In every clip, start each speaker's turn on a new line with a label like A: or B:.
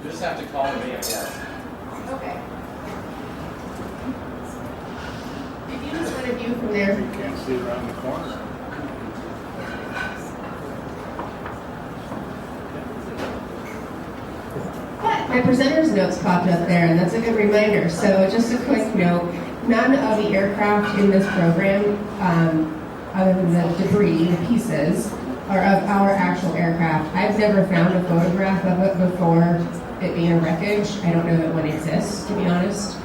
A: just have to call me, I guess.
B: Okay. If you just want to view from there.
C: You can't see around the corner.
B: But my presenter's notes popped up there, and that's a good reminder. So just a quick note, none of the aircraft in this program, other than the debris, the pieces, are of our actual aircraft. I've never found a photograph of it before it being a wreckage. I don't know that one exists, to be honest,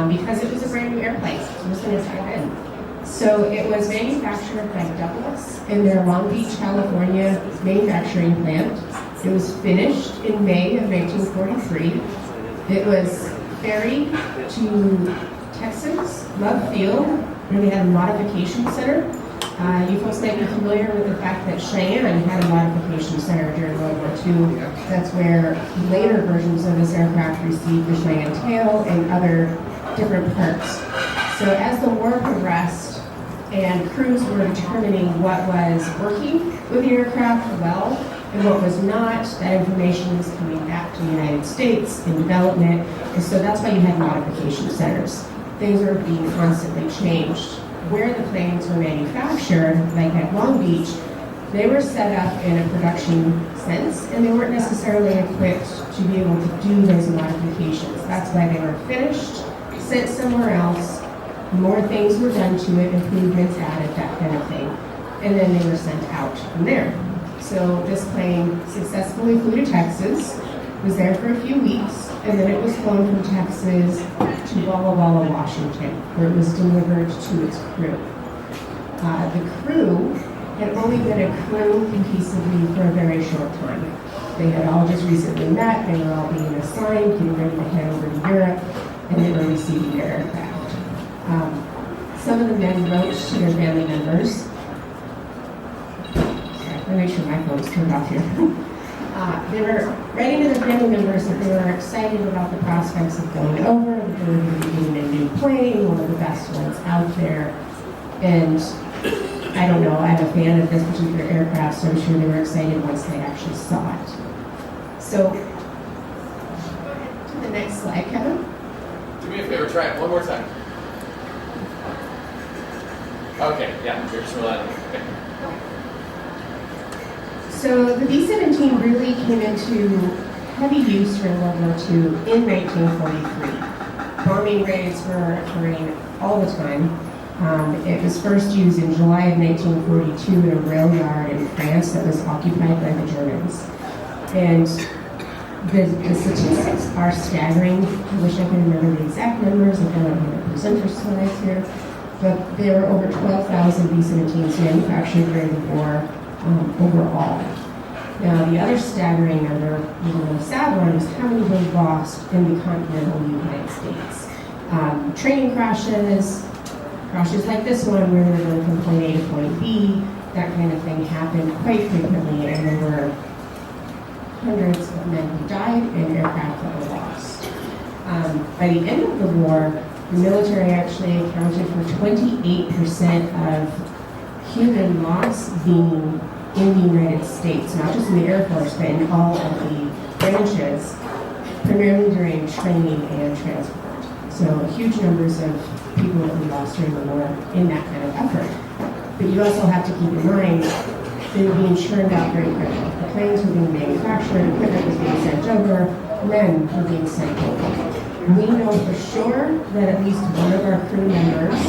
B: because it was a brand new airplane. So I'm just going to dive in. So it was manufactured by Douglas in their Long Beach, California manufacturing plant. It was finished in May of 1943. It was ferried to Texas, Love Field, where they had a modification center. You folks might be familiar with the fact that Cheyenne had a modification center during World War II. That's where later versions of this aircraft received the Cheyenne tail and other different parts. So as the war progressed and crews were determining what was working with the aircraft well and what was not, that information was coming back to the United States in development. And so that's why you had modification centers. Things were being constantly changed. Where the planes were manufactured, like at Long Beach, they were set up in a production sense, and they weren't necessarily equipped to be able to do those modifications. That's why they were finished, sent somewhere else, more things were done to it, improvements added, that kind of thing, and then they were sent out from there. So this plane successfully flew to Texas, was there for a few weeks, and then it was flown from Texas to Walla Walla, Washington, where it was delivered to its crew. The crew had only been a crew cohesively for a very short time. They had all just recently met, they were all being assigned, getting ready to head over to Europe, and they were receiving their aircraft. Some of the men wrote to their family members. Sorry, let me make sure my phone's turned off here. They were writing to their family members that they were excited about the prospects of going over, that they were going to be getting a new plane, one of the best ones out there. And I don't know, I'm a fan of this particular aircraft, so I'm sure they were excited once they actually saw it. So, to the next slide, Kevin.
A: Do me a favor, try it one more time. Okay, yeah, you're just relying on me. Okay.
B: So the B-17 really came into heavy use during World War II in 1943. Bombing raids were occurring all the time. It was first used in July of 1942 in a rail yard in France that was occupied by the Germans. And the statistics are staggering. I wish I could remember the exact numbers. I don't have the presenter slides here. But there were over 12,000 B-17s manufactured during the war. Overall. Now, the other staggering number, even the sad one, is how many were lost in the continental United States. Training crashes like this one, where they were going from point A to point B, that kind of thing happened quite frequently, and there were hundreds of men who died and aircraft that were lost. By the end of the war, the military actually accounted for 28% of human loss being in the United States, not just in the Air Force, but in all of the branches, primarily during training and transport. So huge numbers of people that we lost during the war in that kind of effort. But you also have to keep in mind, they were being churned out very quickly. The planes were being manufactured, equipment was being sent over, men were being sent over. We know for sure that at least one of our crew members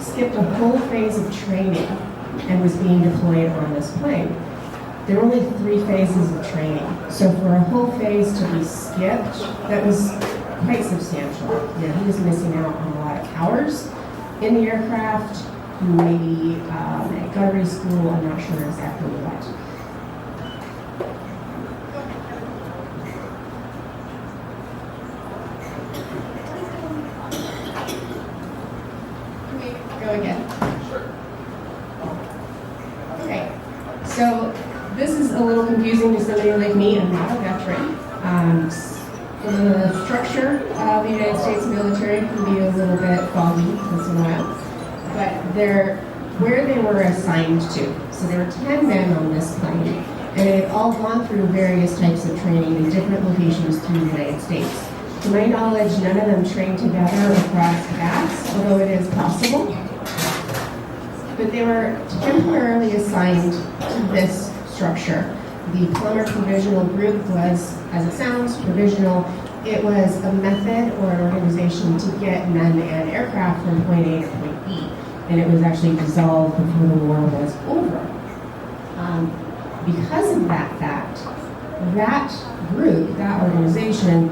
B: skipped a whole phase of training and was being deployed on this plane. There were only 3 phases of training. So for a whole phase to be skipped, that was quite substantial. You know, he was missing out on a lot of hours in the aircraft, maybe at gunnery school, I'm not sure exactly what. Can we go again? Okay, so this is a little confusing to somebody like me. I'm not a veteran. The structure of the United States military can be a little bit foggy once in a while, but they're where they were assigned to. So there were 10 men on this plane, and And they had all gone through various types of training in different locations through the United States. To my knowledge, none of them trained together across paths, although it is possible. But they were temporarily assigned to this structure. The Plumber Provisional Group was, as it sounds, provisional. It was a method or an organization to get men and aircraft from point A to point B. And it was actually dissolved before the war was over. Because of that fact, that group, that organization,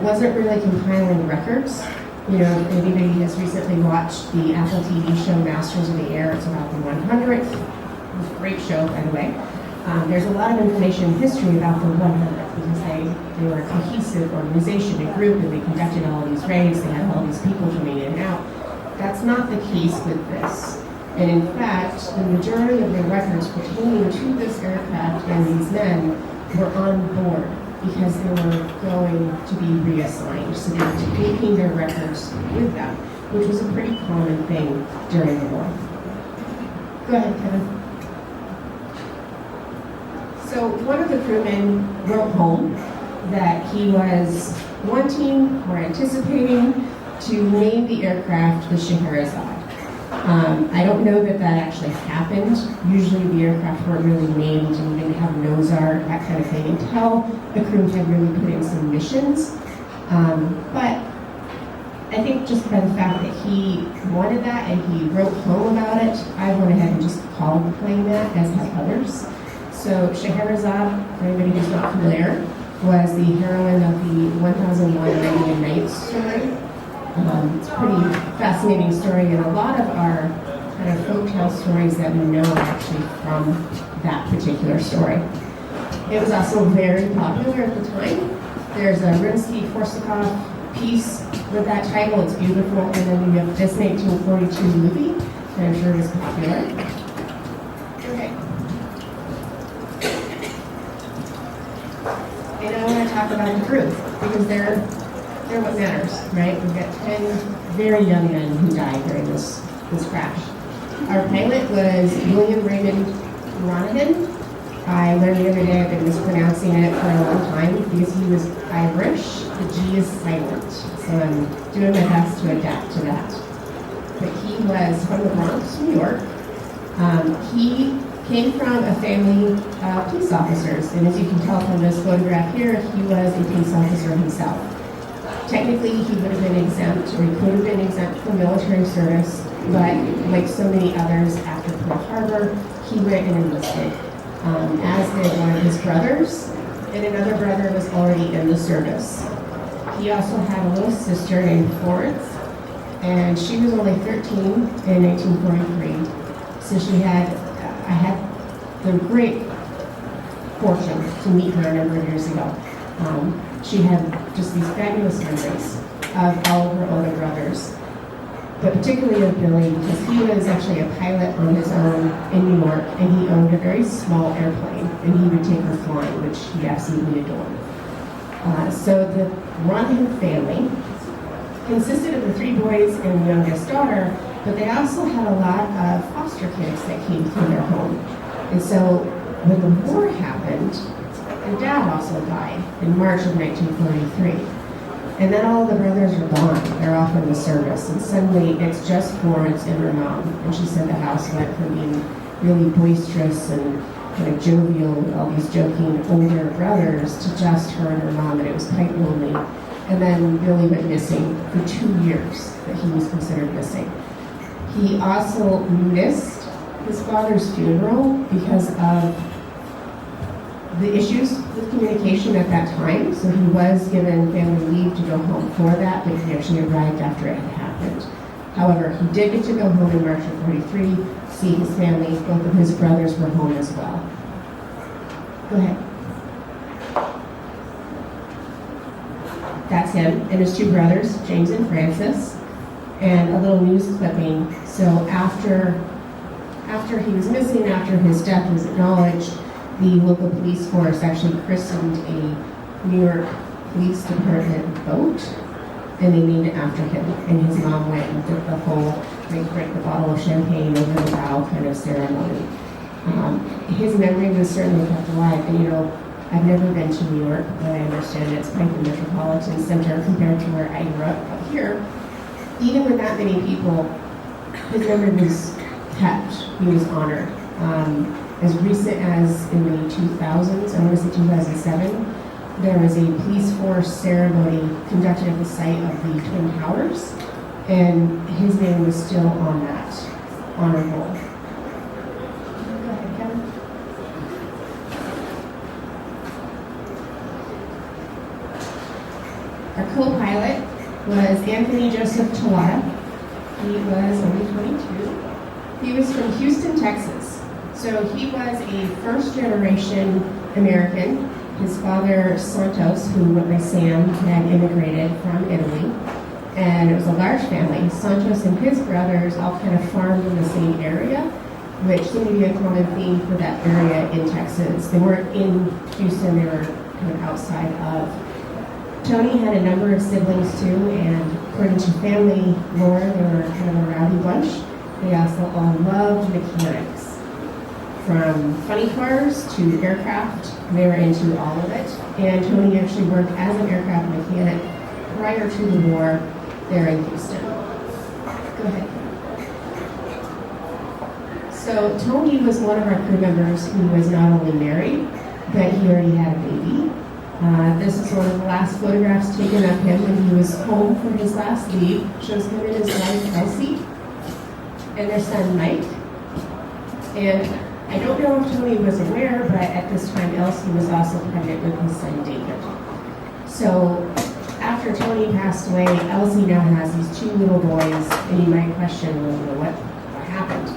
B: wasn't really compiling records. You know, if anybody has recently watched the Apple TV show Masters of the Air, it's about the 100th. It was a great show, by the way. There's a lot of information in history about the 100th because they were a cohesive organization, a group, and they conducted all of these raids. They had all these people coming in and out. That's not the case with this. And in fact, the majority of the records pertaining to this aircraft and these men were on board because they were going to be reassigned. So they were taking their records with them, which was a pretty common thing during the war. Go ahead, Kevin. So one of the crewmen wrote home that he was wanting or anticipating to name the aircraft the Scheherazade. I don't know that actually happened. Usually the aircraft weren't really named and didn't have nose art, that kind of thing, until the crew had really put in some missions. But I think just by the fact that he wanted that and he wrote home about it, I went ahead and just called the plane that, as have others. So Scheherazade, for anybody who's not familiar, was the heroine of the 1001 Arabian Nights story. It's a pretty fascinating story, and a lot of our kind of folktale stories that we know are actually from that particular story. It was also very popular at the time. There's a Rimsky-Korsakov piece with that title. It's beautiful, and then we have this 1942 movie that I'm sure is popular. Okay. And I want to talk about the crew because they're what matters, right? We've got 10 very young men who died during this crash. Our pilot was William Raymond Monaghan. I learned the other day I've been mispronouncing it for a long time because he was Irish. The G is silent, so I'm doing my best to adapt to that. But he was from the Bronx, New York. He came from a family of police officers, and as you can tell from this photograph here, he was a police officer himself. Technically, he would have been exempt, or he could have been exempt from military service, but like so many others after Pearl Harbor, he went and enlisted, as did one of his brothers, and another brother was already in the service. He also had a little sister named Florence, and she was only 13 in 1943, so I had the great fortune to meet her a number of years ago. She had just these fabulous memories of all of her older brothers, but particularly of Billy because he was actually a pilot on his own in New York, and he owned a very small airplane, and he would take her flying, which he absolutely adored. So the Monaghan family consisted of the 3 boys and the youngest daughter, but they also had a lot of foster kids that came through their home. And so when the war happened, their dad also died in March of 1943. And then all the brothers are gone. They're off in the service. And suddenly it's just Florence and her mom. And she said the house went from being really boisterous and kind of jovial with all these joking older brothers to just her and her mom, and it was quite lonely. And then Billy went missing for 2 years that he was considered missing. He also missed his father's funeral because of the issues with communication at that time, so he was given family leave to go home for that, but he actually arrived after it had happened. However, he did get to go home in March of 43, see his family. Both of his brothers were home as well. Go ahead. That's him and his 2 brothers, James and Francis, and a little news clipping. So after he was missing, after his death was acknowledged, the local police force actually christened a New York Police Department boat, and they named it after him. And his mom went and did the whole, they drank the bottle of champagne over the bow kind of ceremony. His memory was certainly kept alive. And I've never been to New York, but I understand it's quite the metropolitan center compared to where I grew up here. Even with that many people, his memory was kept. He was honored. As recent as in the 2000s, I want to say 2007, there was a police force ceremony conducted at the site of the Twin Towers, and his name was still on that honor roll. Go ahead, Kevin. Our co-pilot was Anthony Joseph Tawada. He was only 22. He was from Houston, Texas. So he was a first-generation American. His father, Santos, who went by Sam, had immigrated from Italy. And it was a large family. Santos and his brothers all kind of farmed in the same area, which seemed to be a common theme for that area in Texas. They weren't in Houston, they were kind of outside of. Tony had a number of siblings too, and according to family lore, they were kind of a rowdy bunch. They also all loved mechanics. From funny cars to aircraft, they were into all of it. And Tony actually worked as an aircraft mechanic prior to the war there in Houston. Go ahead. So Tony was one of our crew members who was not only married, but he already had a baby. This is one of the last photographs taken of him when he was home for his last leave. Shows him and his wife Elsie and their son Mike. And I don't know if Tony was aware, but at this time Elsie was also pregnant with his son David. So after Tony passed away, Elsie now has these two little boys, and you might question, well, what happened?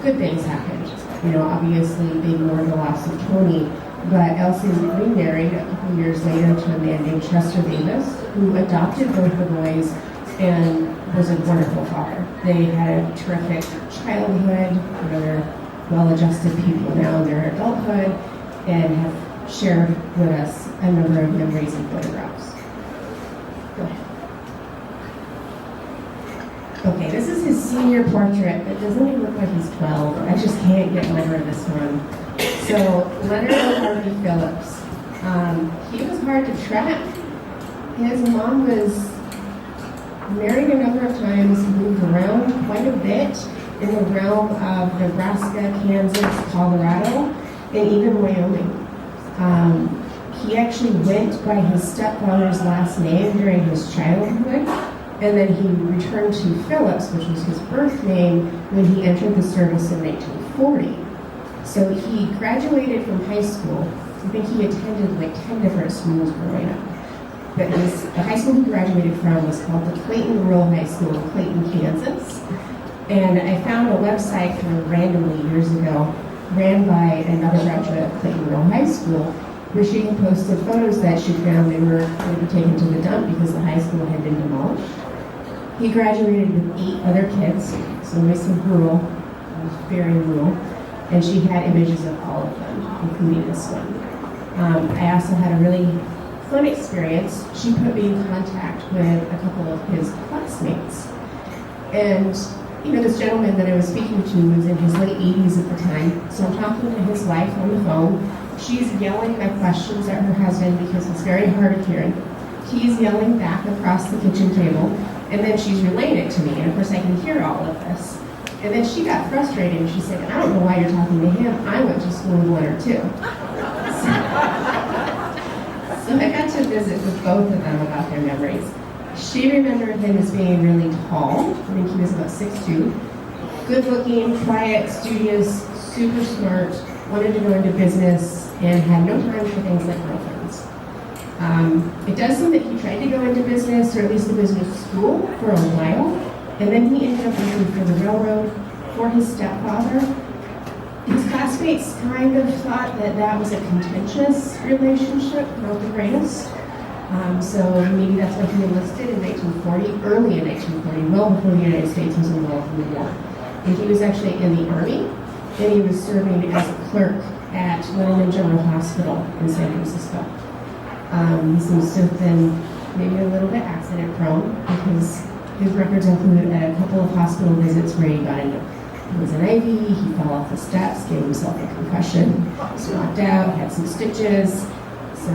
B: Good things happened. Obviously they mourned the loss of Tony, but Elsie remarried a couple years later to a man named Chester Davis, who adopted both the boys and was a wonderful father. They had a terrific childhood. They're well-adjusted people now in their adulthood and have shared with us a number of memories and photographs. Go ahead. Okay, this is his senior portrait. It doesn't even look like he's 12. I just can't get over this one. So, Leonard Harvey Phillips. He was hard to track. His mom was married a number of times, moved around quite a bit in the realm of Nebraska, Kansas, Colorado, and even Wyoming. He actually went by his stepfather's last name during his childhood, and then he returned to Phillips, which was his birth name, when he entered the service in 1940. So he graduated from high school. I think he attended like 10 different schools growing up. But the high school he graduated from was called the Clayton Rural High School in Clayton, Kansas. And I found a website kind of randomly years ago, ran by another graduate of Clayton Rural High School, where she posted photos that she found they were going to be taken to the dump because the high school had been demolished. He graduated with 8 other kids, so nice and rural, very rural, and she had images of all of them, including this one. I also had a really fun experience. She put me in contact with a couple of his classmates. And this gentleman that I was speaking to was in his late 80s at the time, so I'm talking to his wife on the phone. She's yelling my questions at her husband because it's very hard of hearing. He's yelling back across the kitchen table, and then she's relaying it to me, and of course I can hear all of this. And then she got frustrated, and she said, I don't know why you're talking to him. I went to school with Leonard too. So I got to visit with both of them about their memories. She remembered him as being really tall. I think he was about 6'2". Good looking, quiet, studious, super smart, wanted to go into business, and had no time for things like girlfriends. It does seem that he tried to go into business, or at least a business school, for a while, and then he ended up working for the railroad for his stepfather. His classmates kind of thought that that was a contentious relationship, not the greatest. So maybe that's why he enlisted in 1940, early in 1940, well before the United States was involved in the war. And he was actually in the Army, and he was serving as a clerk at Littleton General Hospital in San Francisco. He seems to have been maybe a little bit accident prone because his records include a couple of hospital visits where he got into He was an Ivy, he fell off the steps, gave himself a concussion, was knocked out, had some stitches. So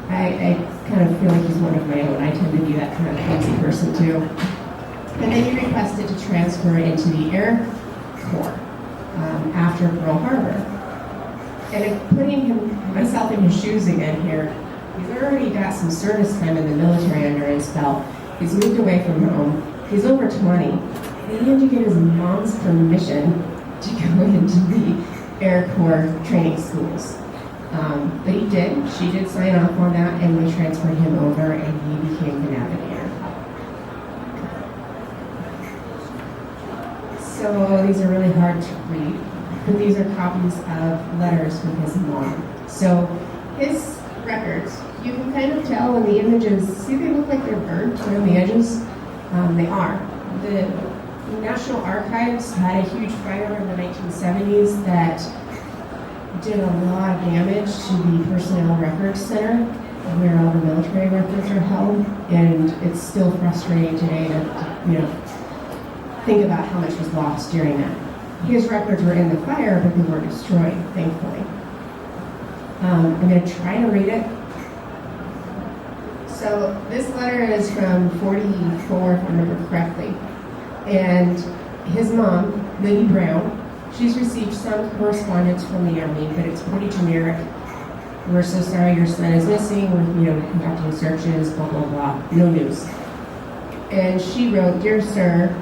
B: I kind of feel like he's one of my own. I tend to be that kind of crazy person too. And then he requested to transfer into the Air Corps after Pearl Harbor. And putting myself in his shoes again here, he's already got some service time in the military under his belt. He's moved away from home. He's over 20. And he had to get his mom's permission to go into the Air Corps training schools. But he did. She did sign off on that, and we transferred him over, and he became the navigator. So these are really hard to read, but these are copies of letters from his mom. So his records, you can kind of tell in the images, see they look like they're burnt around the edges? They are. The National Archives had a huge fire in the 1970s that did a lot of damage to the Personnel Records Center, where all the military records are held, and it's still frustrating today to think about how much was lost during that. His records were in the fire, but they were destroyed, thankfully. I'm going to try to read it. So this letter is from 44, if I remember correctly. And his mom, Lily Brown, she's received some correspondence from the Army, but it's pretty generic. We're so sorry your son is missing. We're conducting searches, blah, blah, blah. No news. And she wrote, "Dear Sir,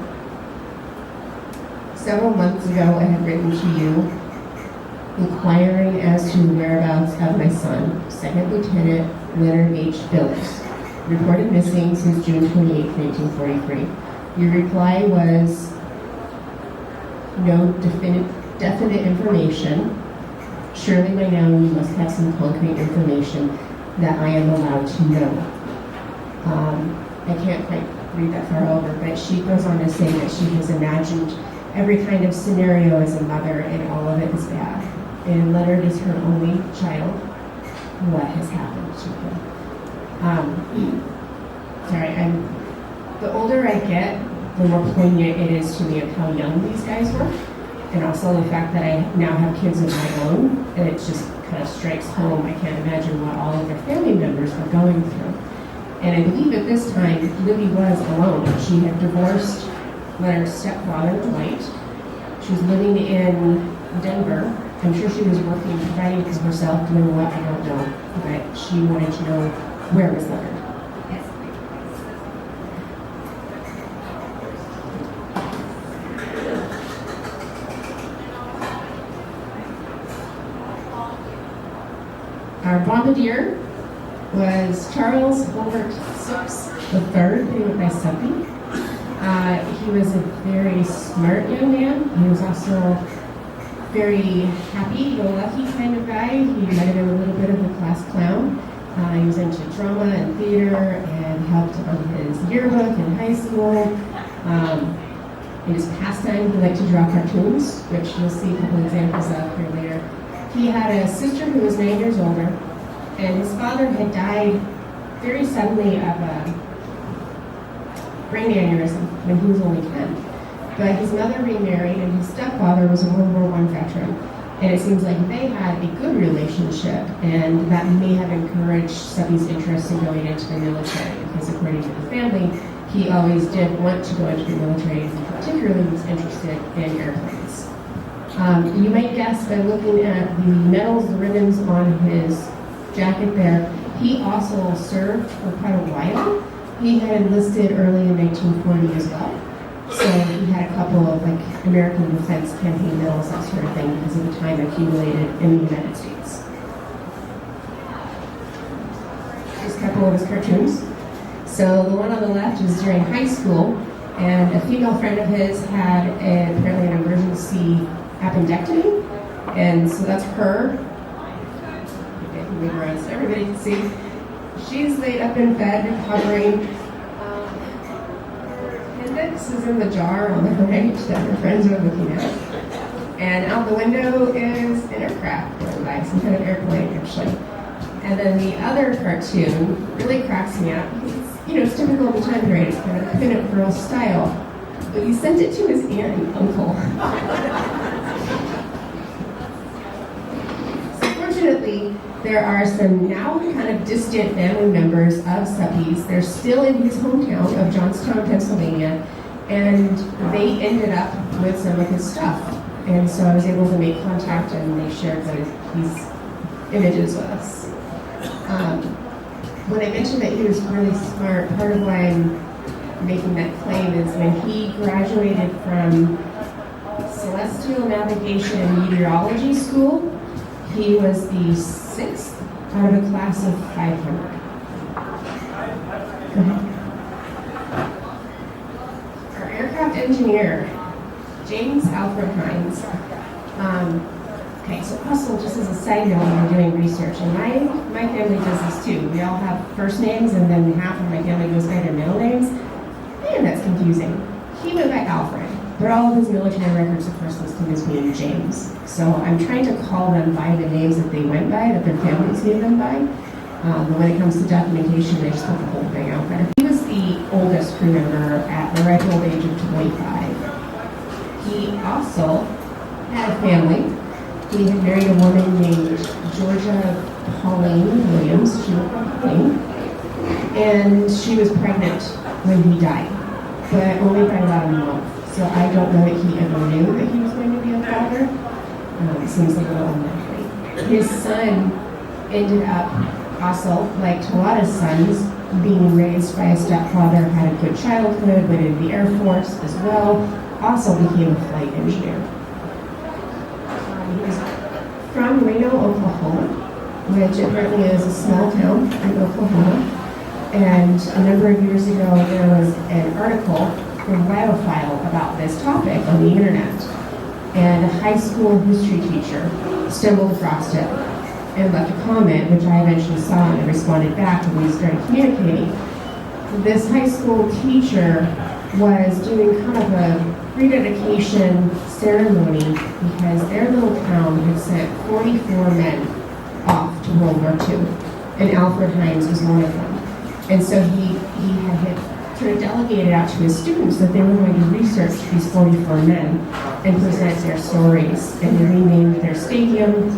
B: several months ago I had written to you inquiring as to the whereabouts of my son, Second Lieutenant Leonard H. Phillips, reported missing since June 28, 1943. Your reply was no definite information. Surely by now you must have some concrete information that I am allowed to know." I can't quite read that far over, but she goes on to say that she has imagined every kind of scenario as a mother, and all of it is bad. And Leonard is her only child. What has happened to him? The older I get, the more poignant it is to me of how young these guys were. And also the fact that I now have kids of my own, and it just kind of strikes home. I can't imagine what all of their family members were going through. And I believe at this time, Libby was alone. She had divorced Leonard's stepfather, Dwight. She was living in Denver. I'm sure she was working, providing for herself, doing what, I don't know. But she wanted to know where was Leonard. Our bombardier was Charles Holbert Sooks III, who went by Suppy. He was a very smart young man. He was also very happy-go-lucky kind of guy. He might have been a little bit of a class clown. He was into drama and theater and helped on his yearbook in high school. In his pastime, he liked to draw cartoons, which you'll see a couple examples of here later. He had a sister who was 9 years older, and his father had died very suddenly of a brain aneurysm when he was only 10. But his mother remarried, and his stepfather was a World War I veteran. And it seems like they had a good relationship, and that may have encouraged Subby's interest in going into the military, because according to the family, he always did want to go into the military, and particularly was interested in airplanes. You might guess by looking at the medals, the ribbons on his jacket there, he also served for quite a while. He had enlisted early in 1940 as well. So he had a couple of American Defense Campaign medals, that sort of thing, because of the time accumulated in the United States. Just a couple of his cartoons. So the one on the left is during high school, and a female friend of his had apparently an emergency appendectomy, and so that's her. Okay, I can move around so everybody can see. She's laid up in bed recovering. Her appendix is in the jar on the right that her friends are looking at. And out the window is an aircraft going by, some kind of airplane actually. And then the other cartoon really cracks me up because it's typical of the time period. It's kind of pinup girl style. But he sent it to his aunt and uncle. So fortunately, there are some now kind of distant family members of Suppy's. They're still in his hometown of Johnstown, Pennsylvania, and they ended up with some of his stuff. And so I was able to make contact, and they shared these images with us. When I mentioned that he was really smart, part of why I'm making that claim is when he graduated from Celestial Navigation and Meteorology School, he was the 6th out of a class of 500. Go ahead. Our aircraft engineer, James Alfred Hines. Okay, so also just as a side note, when we're doing research, and my family does this too. We all have first names, and then half of my family goes by their middle names. Man, that's confusing. He went by Alfred, but all of his military records, of course, list him as being James. So I'm trying to call them by the names that they went by, that their families gave them by. But when it comes to documentation, they just put the whole thing out there. He was the oldest crew member at the ripe old age of 25. He also had a family. He had married a woman named Georgia Pauline Williams. She looked like Pauline. And she was pregnant when he died, but only by about a month. So I don't know that he ever knew that he was going to be a father. It seems a little unlikely. His son ended up also, like a lot of sons, being raised by a stepfather, had a good childhood, went into the Air Force as well, also became a flight engineer. He was from Reno, Oklahoma, which apparently is a small town in Oklahoma. And a number of years ago, there was an article from Biophile about this topic on the internet. And a high school history teacher stumbled across it and left a comment, which I eventually saw and I responded back when we started communicating. This high school teacher was doing kind of a rededication ceremony because their little town had sent 44 men off to World War II, and Alfred Hines was one of them. And so he had sort of delegated out to his students that they were going to research these 44 men and present their stories. And they renamed their stadium,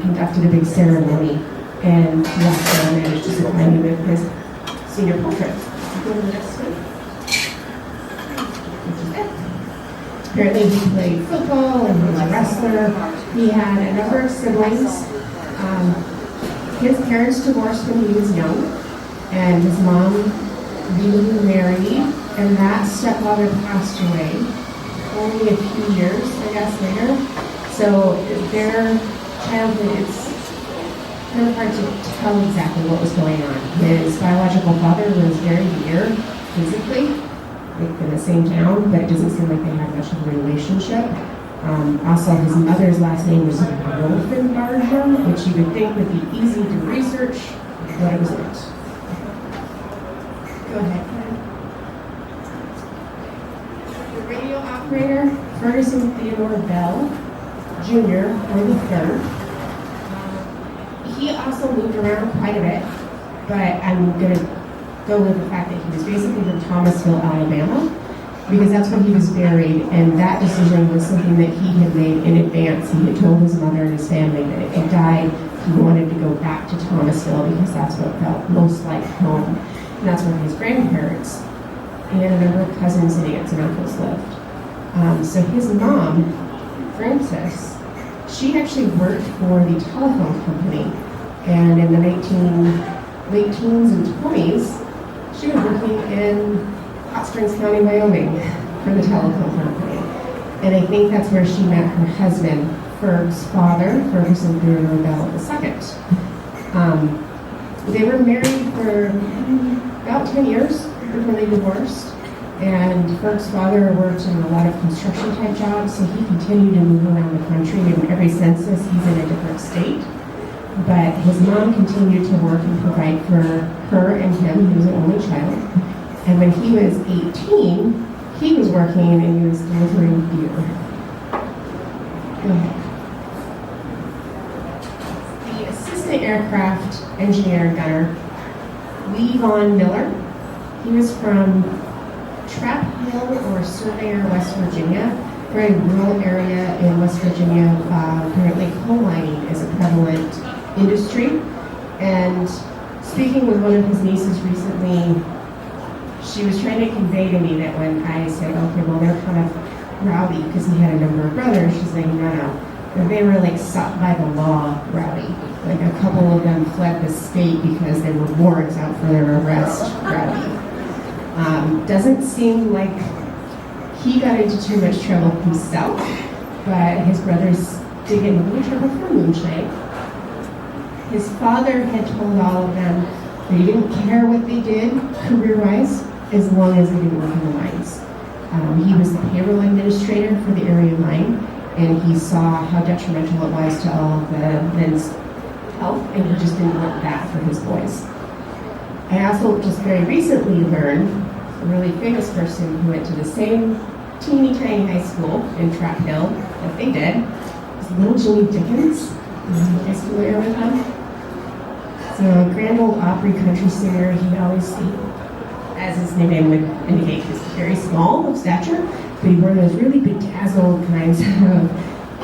B: conducted a big ceremony, and he also managed to supply me with his senior portrait. Go to the next one. Apparently he played football and he was a wrestler. He had a number of siblings. His parents divorced when he was young, and his mom remarried, and that stepfather passed away only a few years, I guess, later. So their childhood, it's kind of hard to tell exactly what was going on. His biological father was very near physically, like in the same town, but it doesn't seem like they had much of a relationship. Also, his mother's last name was Wolfenbarger, which you would think would be easy to research, but it was not. Go ahead, Ken. The radio operator, Ferguson Theodore Bell, Jr., or the third. He also moved around quite a bit, but I'm going to go with the fact that he was basically from Thomasville, Alabama, because that's where he was buried, and that decision was something that he had made in advance. He had told his mother and his family that if he died, he wanted to go back to Thomasville because that's what felt most like home. And that's where his grandparents and a number of cousins and aunts and uncles lived. So his mom, Frances, she actually worked for the telephone company, and in the late teens and 20s, she was working in Hot Springs County, Wyoming, for the telephone company. And I think that's where she met her husband, Ferg's father, Ferguson Bruner Bell II. They were married for about 10 years before they divorced. And Ferg's father worked in a lot of construction type jobs, so he continued to move around the country. In every census, he's in a different state. But his mom continued to work and provide for her and him. He was an only child. And when he was 18, he was working and he was delivering beer. Go ahead. The assistant aircraft engineer gunner, Lee Von Miller, he was from Trap Hill or Surveyor, West Virginia, very rural area in West Virginia. Apparently coal mining is a prevalent industry. And speaking with one of his nieces recently, she was trying to convey to me that when I said, okay, well, they're kind of rowdy because he had a number of brothers, she's like, no. And they were like sought by the law rowdy. Like a couple of them fled the state because there were warrants out for their arrest rowdy. Doesn't seem like he got into too much trouble himself, but his brothers did get into a little trouble for moonshine. His father had told all of them that he didn't care what they did career-wise as long as they didn't work in the mines. He was the payroll administrator for the area mine, and he saw how detrimental it was to all of the men's health, and he just didn't want that for his boys. I also just very recently learned a really famous person who went to the same teeny tiny high school in Trap Hill that they did. It was little Jimmy Dickens. Are you guys familiar with him? So a grand old Opry country singer. He always, as his nickname would indicate, he's very small of stature, but he wore those really bedazzled kinds of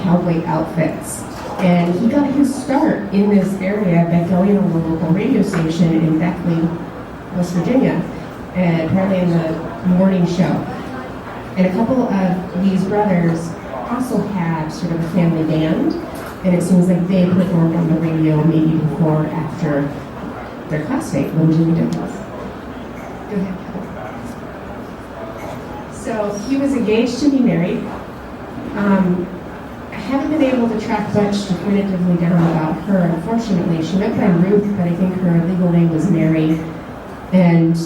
B: cowboy outfits. And he got his start in this area by going on the local radio station in Beckley, West Virginia, and apparently in the morning show. And a couple of these brothers also had sort of a family band, and it seems like they performed on the radio maybe before or after their classmate, little Jimmy Dickens. Go ahead. So he was engaged to be married. I haven't been able to track much definitively down about her, unfortunately. She went by Ruth, but I think her legal name was Mary. And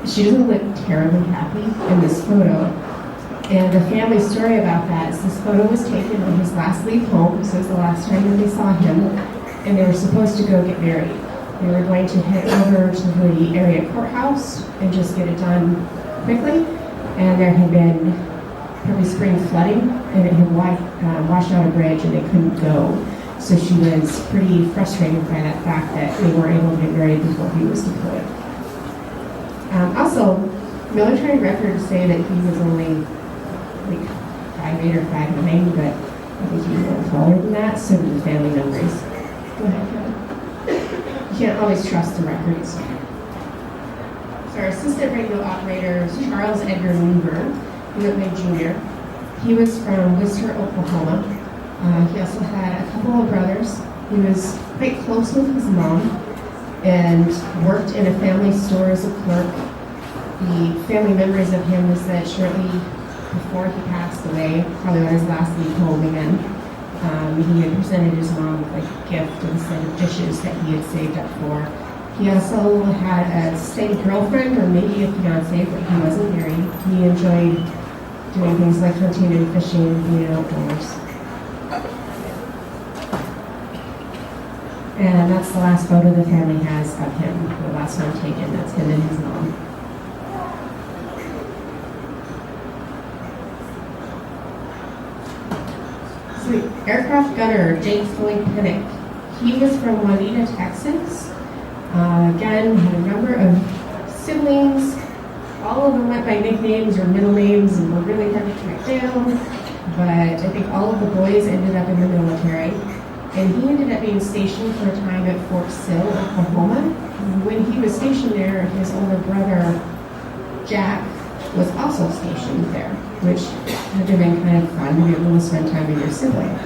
B: she doesn't look terribly happy in this photo. And the family story about that is this photo was taken on his last leave home, so it was the last time that they saw him, and they were supposed to go get married. They were going to head over to the area courthouse and just get it done quickly, and there had been probably spring flooding, and it had washed out a bridge, and they couldn't go. So she was pretty frustrated by that fact that they weren't able to get married before he was deployed. Also, military records say that he was only like 5'8" or 5'9", but I think he was a little taller than that, so did the family members. Go ahead, Kevin. You can't always trust the records. So our assistant radio operator is Charles Edgar Newburn, who went by Junior. He was from Whistler, Oklahoma. He also had a couple of brothers. He was quite close with his mom and worked in a family store as a clerk. The family memories of him was that shortly before he passed away, probably on his last leave home again, he had presented his mom with a gift of a set of dishes that he had saved up for. He also had a steady girlfriend, or maybe a fiance, but he wasn't married. He enjoyed doing things like hunting and fishing and being outdoors. And that's the last photo the family has of him, the last one taken. That's him and his mom. So, aircraft gunner Jake Floyd Pinnock. He was from Juanita, Texas. Again, had a number of siblings. All of them went by nicknames or middle names and were really hard to track down. But I think all of the boys ended up in the military. And he ended up being stationed for a time at Fort Sill, Oklahoma. When he was stationed there, his older brother, Jack, was also stationed there, which had to have been kind of fun to be able to spend time with your sibling.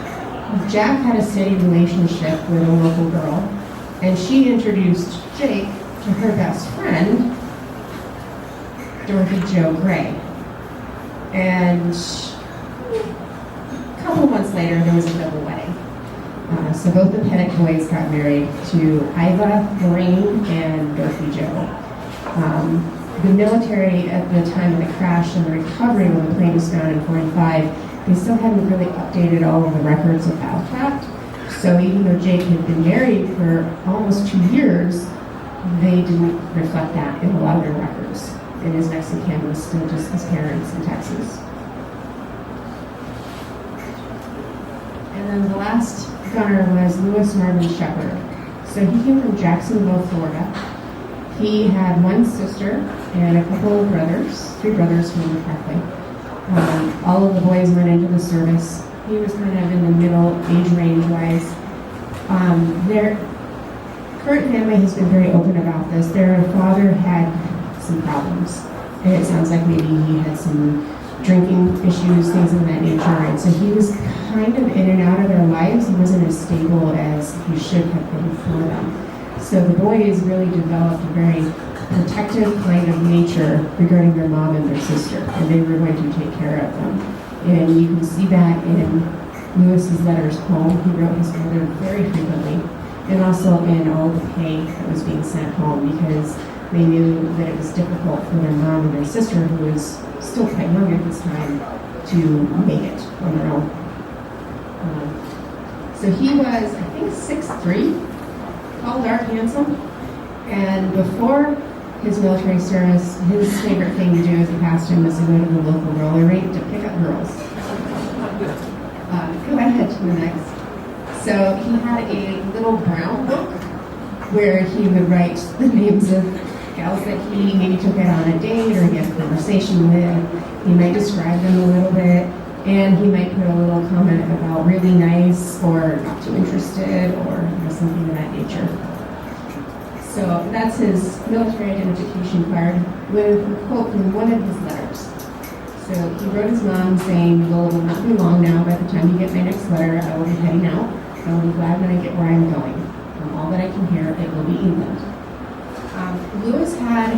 B: Jack had a steady relationship with a local girl, and she introduced Jake to her best friend, Dorothy Jo Gray. And a couple months later, there was a double wedding. So both the Pinnock boys got married to Iva Lorraine and Dorothy Jo. The military at the time of the crash and the recovery when the plane was found in 45, they still hadn't really updated all of the records about that. So even though Jake had been married for almost 2 years, they didn't reflect that in a lot of their records. And his next of kin was still just his parents in Texas. And then the last gunner was Lewis Marvin Shepard. So he came from Jacksonville, Florida. He had one sister and a couple of brothers, 3 brothers who were Catholic. All of the boys went into the service. He was kind of in the middle age range-wise. Their current family has been very open about this. Their father had some problems, and it sounds like maybe he had some drinking issues, things of that nature, and so he was kind of in and out of their lives. He wasn't as stable as he should have been for them. So the boys really developed a very protective kind of nature regarding their mom and their sister, and they were going to take care of them. And you can see that in Lewis's letters home. He wrote his mother very frequently, and also in all the pay that was being sent home, because they knew that it was difficult for their mom and their sister, who was still quite young at this time, to make it on their own. So he was, I think, 6'3", tall, dark, handsome, and before his military service, his favorite thing to do as a pastor was to go to the local roller rink to pick up girls. Go ahead to the next. So he had a little brown book where he would write the names of gals that he maybe took out on a date or he had a conversation with. He might describe them a little bit, and he might put a little comment about really nice or not too interested or something of that nature. So that's his military identification card with a quote from one of his letters. So he wrote his mom saying, "Well, it will not be long now. By the time you get my next letter, I will be heading out. I will be glad when I get where I'm going. From all that I can hear, it will be England." Lewis had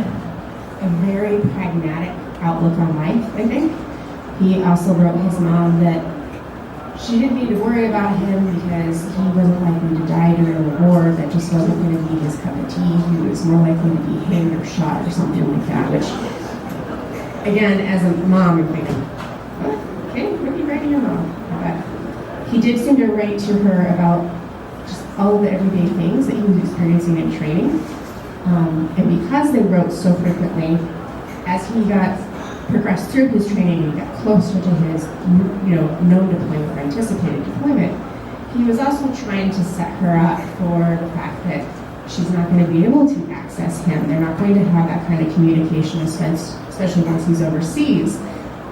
B: a very pragmatic outlook on life, I think. He also wrote his mom that she didn't need to worry about him because he wasn't likely to die during the war. That just wasn't going to be his cup of tea. He was more likely to be hanged or shot or something like that, which, again, as a mom, I'm thinking, what? Okay, what are you writing your mom? But he did seem to write to her about just all of the everyday things that he was experiencing in training. And because they wrote so frequently, as he progressed through his training and got closer to his, known deployment or anticipated deployment, he was also trying to set her up for the fact that she's not going to be able to access him. They're not going to have that kind of communication, especially once he's overseas.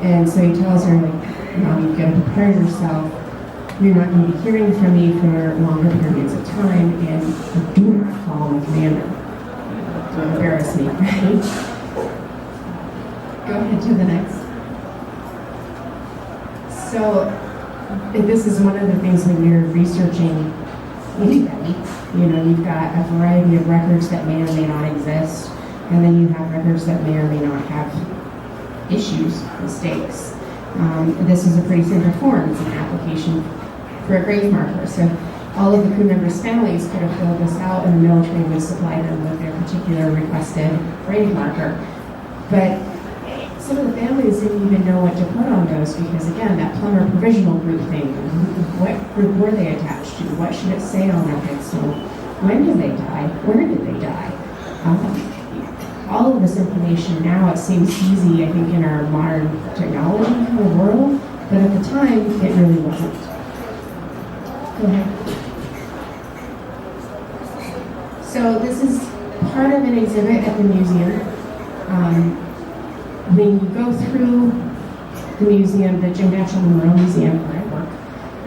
B: And so he tells her, like, Mom, you've got to prepare yourself. You're not going to be hearing from me for longer periods of time, and do not call me commander. Don't embarrass me, right? Go ahead to the next. So this is one of the things when you're researching anybody, you've got a variety of records that may or may not exist, and then you have records that may or may not have issues, mistakes. This is a pretty simple form. It's an application for a grave marker. So all of the crew members' families could have filled this out, and the military would supply them with their particular requested grave marker. But some of the families didn't even know what to put on those because, again, that plumber provisional group thing, what group were they attached to? What should it say on their headstone? When did they die? Where did they die? All of this information now, it seems easy, I think, in our modern technology kind of world, but at the time, it really wasn't. Go ahead. So this is part of an exhibit at the museum. When you go through the museum, the Jim Gatchell Memorial Museum, where I work,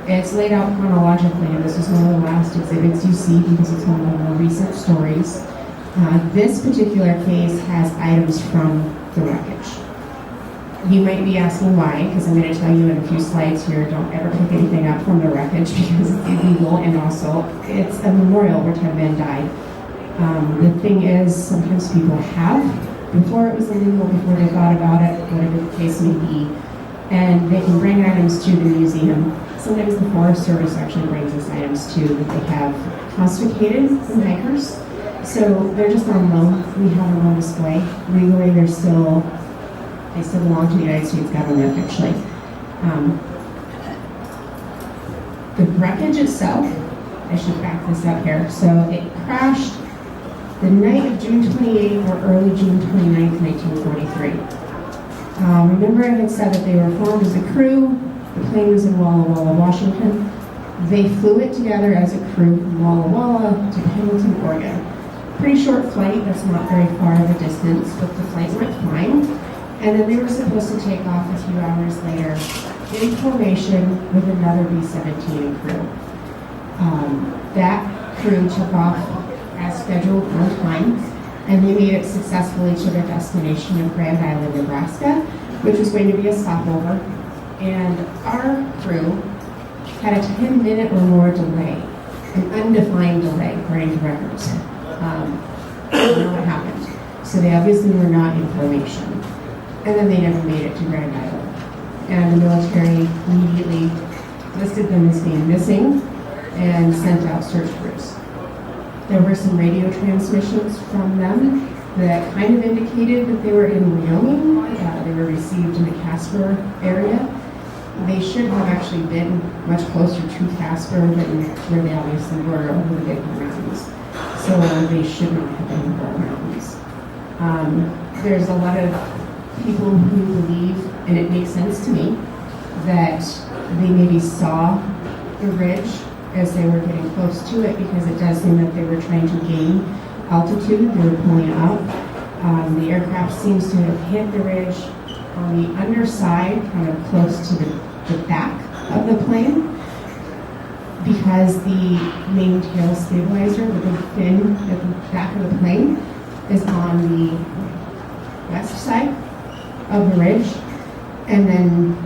B: it's laid out chronologically, and this is one of the last exhibits you see because it's one of the more recent stories. This particular case has items from the wreckage. You might be asking why, because I'm going to tell you in a few slides here, don't ever pick anything up from the wreckage because it's illegal, and also it's a memorial where 10 men died. The thing is, sometimes people have, before it was illegal, before they thought about it, whatever the case may be, and they can bring items to the museum. Sometimes the Forest Service actually brings us items too that they have confiscated from hikers. So they're just on loan. We have them on display. Legally, they still belong to the United States government, actually. The wreckage itself, I should back this up here. So it crashed the night of June 28th or early June 29th, 1943. Remember I had said that they were formed as a crew. The plane was in Walla Walla, Washington. They flew it together as a crew from Walla Walla to Hamilton, Oregon. pretty short flight, that's not very far of a distance, but the flight went fine. And then they were supposed to take off a few hours later in formation with another B-17 crew. That crew took off as scheduled on time, and they made it successfully to their destination of Grand Island, Nebraska, which was going to be a stopover. And our crew had a 10-minute or more delay, an undefined delay, according to records. I don't know what happened. So they obviously were not in formation. And then they never made it to Grand Island. And the military immediately listed them as being missing and sent out search crews. There were some radio transmissions from them that kind of indicated that they were in Wyoming. They were received in the Casper area. They should have actually been much closer to Casper than where they obviously were over the Bighorn Mountains. So they should not have been in the Bighorn Mountains. There's a lot of people who believe, and it makes sense to me, that they maybe saw the ridge as they were getting close to it, because it does seem that they were trying to gain altitude. They were pulling up. The aircraft seems to have hit the ridge on the underside, kind of close to the back of the plane, because the main tail stabilizer, the big fin at the back of the plane, is on the west side of the ridge, and then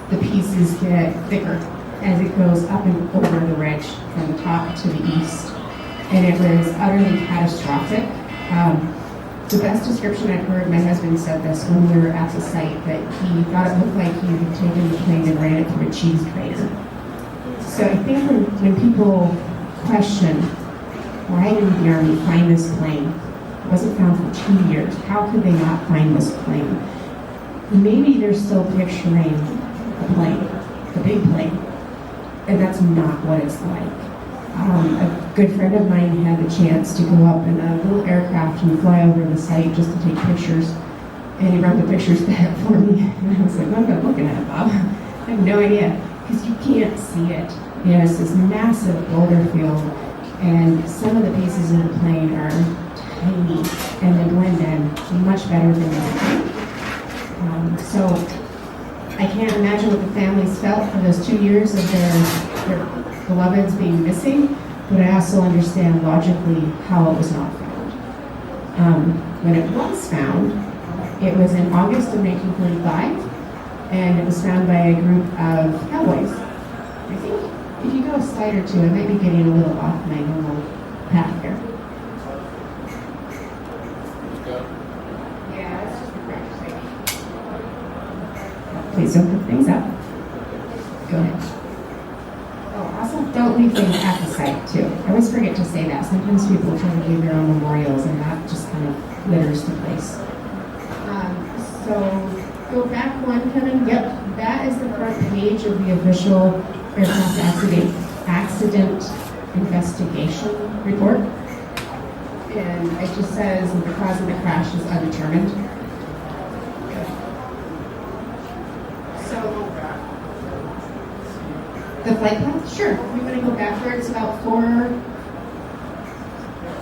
B: the pieces get thicker as it goes up and over the ridge from the top to the east. And it was utterly catastrophic. The best description I've heard, my husband said this when we were at the site, that he thought it looked like he had taken the plane and ran it through a cheese grater. So I think when people question, why didn't the Army find this plane? It wasn't found for 2 years. How could they not find this plane? Maybe they're still picturing a plane, a big plane, and that's not what it's like. A good friend of mine had the chance to go up in a little aircraft and fly over the site just to take pictures, and he brought the pictures back for me, and I was like, what am I looking at, Bob? I have no idea, because you can't see it. You know, it's this massive boulder field, and some of the pieces of the plane are tiny, and they blend in much better than you think. So I can't imagine what the families felt for those 2 years of their beloveds being missing, but I also understand logically how it was not found. When it was found, it was in August of 1945, and it was found by a group of cowboys. I think if you go a slide or two, I might be getting a little off my normal path here. Yeah, that's just the practice. Please don't put things up. Go ahead. Oh, also, don't leave things at the site, too. I always forget to say that. Sometimes people try to leave their own memorials, and that just kind of litters the place. So, go back one, Kevin. Yep, that is the front page of the official aircraft accident investigation report. And it just says the cause of the crash is undetermined. So, the flight path? Sure. We want to go backwards about 4.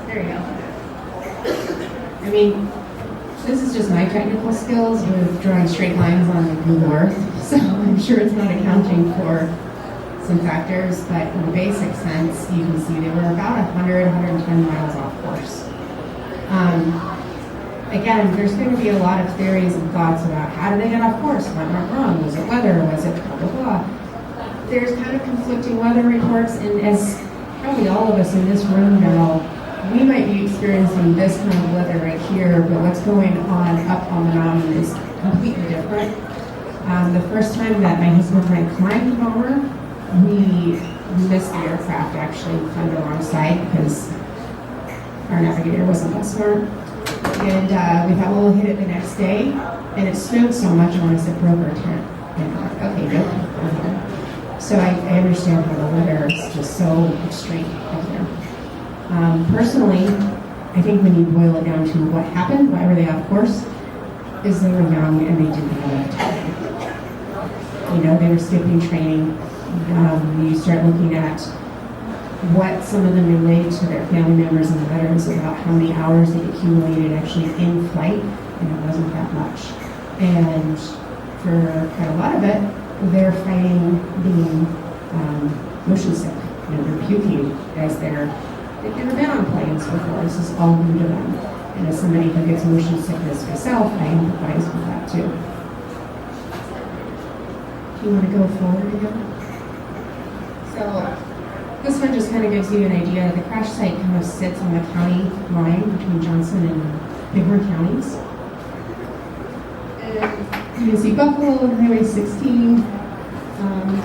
B: There you go. I mean, this is just my technical skills with drawing straight lines on the Google Earth, so I'm sure it's not accounting for some factors, but in the basic sense, you can see they were about 110 miles off course. Again, there's going to be a lot of theories and thoughts about how did they get off course, what went wrong, was it weather, was it blah, blah, blah. There's kind of conflicting weather reports, and as probably all of us in this room know, we might be experiencing this kind of weather right here, but what's going on up on the mountain is completely different. The first time that my husband and I climbed over, we missed the aircraft actually, climbed alongside because our navigator wasn't that smart. And we thought, well, we'll hit it the next day. And it snowed so much on us it broke our tent. And I'm like, okay, nope. So I understand how the weather is just so extreme up there. Personally, I think when you boil it down to what happened, why were they off course, is they were young and they didn't have enough time. You know, they were skipping training. You start looking at what some of them relayed to their family members and the veterans about how many hours they accumulated actually in flight, and it wasn't that much. And for quite a lot of it, they're fighting being motion sick. They're puking as they've never been on planes before. This is all new to them. And as somebody who gets motion sickness myself, I empathize with that too. Do you want to go forward again? So this one just kind of gives you an idea. The crash site kind of sits on the county line between Johnson and Bighorn counties. And you can see Buffalo and Highway 16.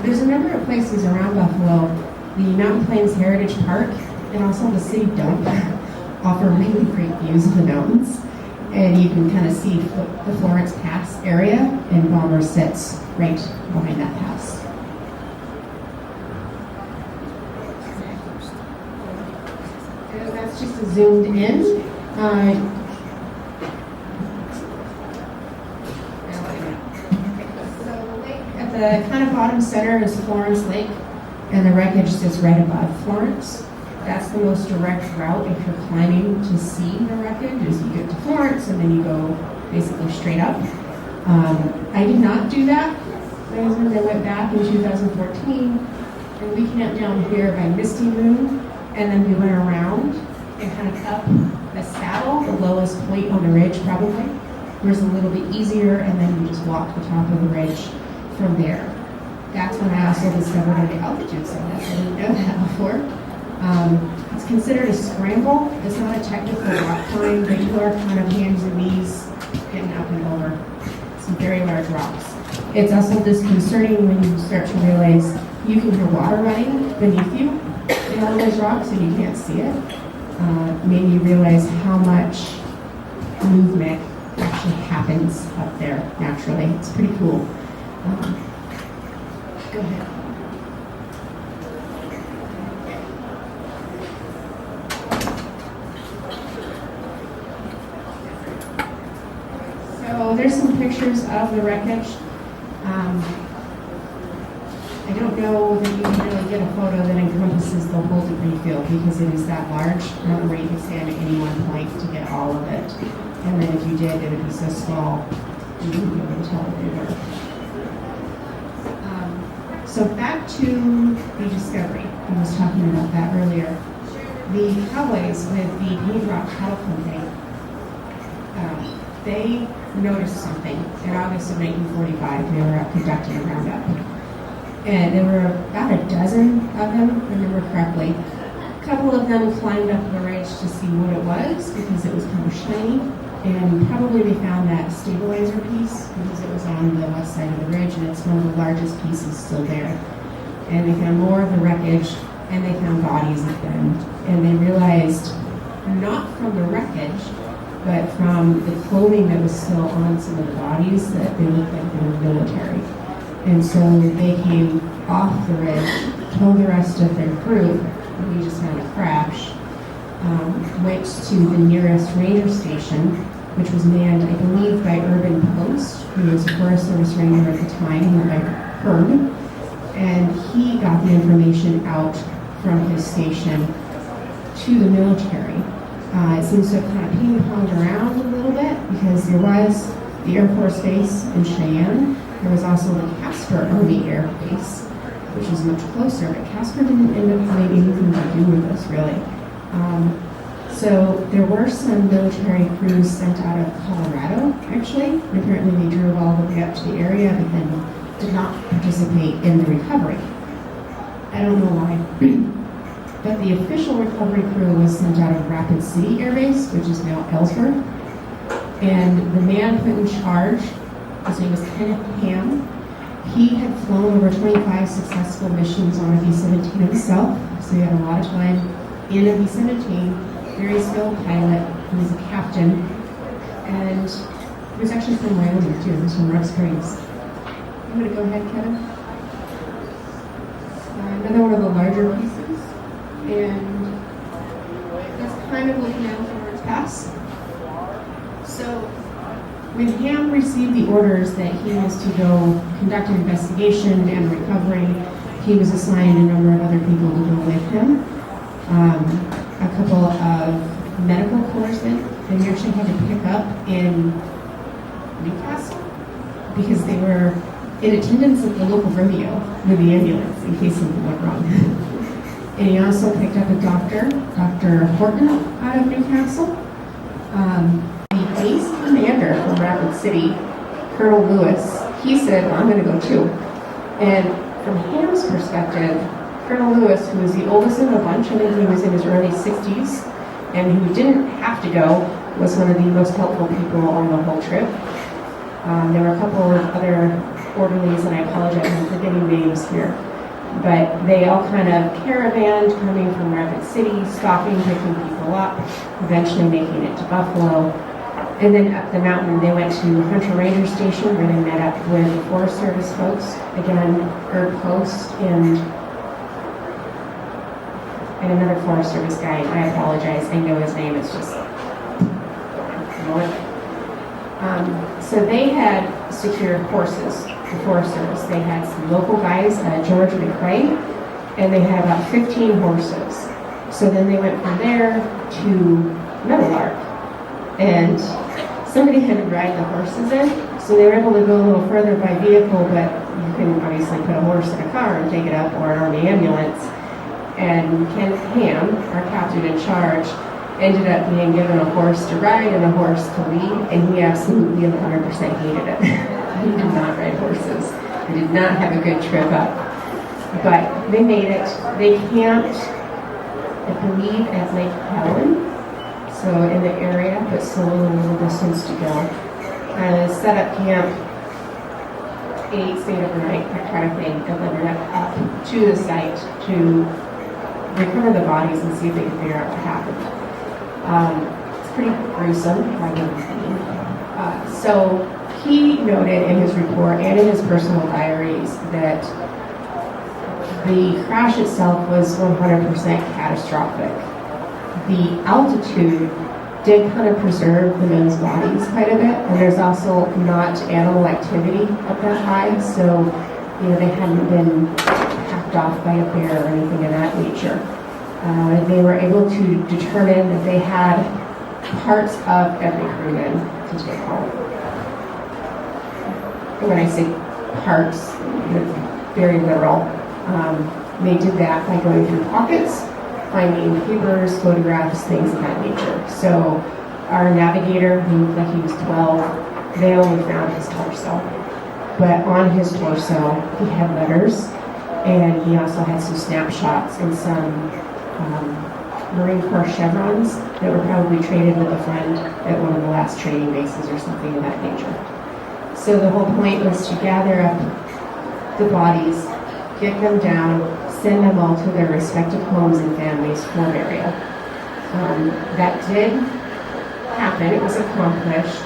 B: There's a number of places around Buffalo. The Mountain Plains Heritage Park and also the city dump offer really great views of the mountains. And you can kind of see the Florence Pass area, and Bomber sits right behind that pass. And that's just a zoomed in. The kind of bottom center is Florence Lake, and the wreckage sits right above Florence. That's the most direct route if you're climbing to see the wreckage, is you get to Florence and then you go basically straight up. I did not do that. My husband and I went back in 2014, and we camped down here by Misty Moon, and then we went around and kind of up the saddle, the lowest point on the ridge probably. It was a little bit easier, and then we just walked the top of the ridge from there. That's when I also discovered the altitude sickness. I didn't know that before. It's considered a scramble. It's not a technical rock climb, but you are kind of hands and knees getting up and over some very large rocks. It's also disconcerting when you start to realize you can hear water running beneath you in all those rocks and you can't see it. Maybe you realize how much movement actually happens up there naturally. It's pretty cool. Go ahead. So there's some pictures of the wreckage. I don't know that you can really get a photo that encompasses the whole debris field because it is that large. I don't know where you can stand at any one point to get all of it. And then if you did, it would be so small, you wouldn't be able to tell where they were. So back to the discovery. I was talking about that earlier. The cowboys with the Paint Rock Cattle Company, they noticed something in August of 1945. They were up conducting a roundup. And there were about a dozen of them, if I remember correctly. A couple of them climbed up the ridge to see what it was because it was kind of shiny. And probably they found that stabilizer piece because it was on the west side of the ridge, and it's one of the largest pieces still there. And they found more of the wreckage, and they found bodies of them. And they realized, not from the wreckage, but from the clothing that was still on some of the bodies, that they looked like they were military. And so they came off the ridge, told the rest of their group, and we just had a crash. Went to the nearest ranger station, which was manned, I believe, by Urban Post, who was a Forest Service ranger at the time, who I heard, and he got the information out from his station to the military. It seems to have kind of ping-ponged around a little bit because there was the Air Force Base in Cheyenne. There was also the Casper Army Air Base, which is much closer, but Casper didn't end up having anything to do with this, really. So there were some military crews sent out of Colorado, actually, and apparently they drove all the way up to the area, but then did not participate in the recovery. I don't know why. But the official recovery crew was sent out of Rapid City Air Base, which is now Ellsworth. And the man put in charge, his name was Kenneth Ham. He had flown over 25 successful missions on a B-17 himself, so he had a lot of time in a B-17. Very skilled pilot. He was a captain. And he was actually from Wyoming, too. He was from Rock Springs. I'm going to go ahead, Kevin. Another one of the larger pieces. And that's kind of looking out for its pass. So when Ham received the orders that he was to go conduct an investigation and recovery, he was assigned a number of other people to go with him. a couple of medical corps that we actually had to pick up in Newcastle because they were in attendance at the local rodeo with the ambulance in case something went wrong. And he also picked up a doctor, Dr. Horton, out of Newcastle. The base commander from Rapid City, Colonel Lewis, he said, well, I'm going to go too. And from Ham's perspective, Colonel Lewis, who was the oldest of the bunch, I think he was in his early 60s, and who didn't have to go, was one of the most helpful people on the whole trip. There were a couple of other orderlies, and I apologize, I'm forgetting names here. But they all kind of caravanned coming from Rapid City, stopping, picking people up, eventually making it to Buffalo. And then up the mountain, they went to Hunter Ranger Station where they met up with the Forest Service folks, again, Herb Post and another Forest Service guy. I apologize, I know his name, it's just so they had secured horses, the Forest Service. They had some local guys, George McRae, and they had about 15 horses. So then they went from there to Meadowlark, and somebody had to ride the horses in, so they were able to go a little further by vehicle, but you can obviously put a horse in a car and take it up, or an Army ambulance. And Ken Ham, our captain in charge, ended up being given a horse to ride and a horse to lead, and he absolutely 100% hated it. He did not ride horses. He did not have a good trip up. But they made it. They camped, I believe, at Lake Helen, so in the area, but still a little distance to go. Set up camp, ate, stayed overnight, that kind of thing, and then went up to the site to recover the bodies and see if they could figure out what happened. It's pretty gruesome, so he noted in his report and in his personal diaries that the crash itself was 100% catastrophic. The altitude did kind of preserve the men's bodies quite a bit, and there's also not animal activity up that high, so they hadn't been hacked off by a bear or anything of that nature. They were able to determine that they had parts of every crewman to take home. When I say parts, very literal. They did that by going through pockets, finding papers, photographs, things of that nature. So our navigator, who looked like he was 12, they only found his torso. But on his torso, he had letters, and he also had some snapshots and some Marine Corps chevrons that were probably traded with a friend at one of the last training bases or something of that nature. So the whole point was to gather up the bodies, get them down, send them all to their respective homes and families for burial. That did happen. It was accomplished.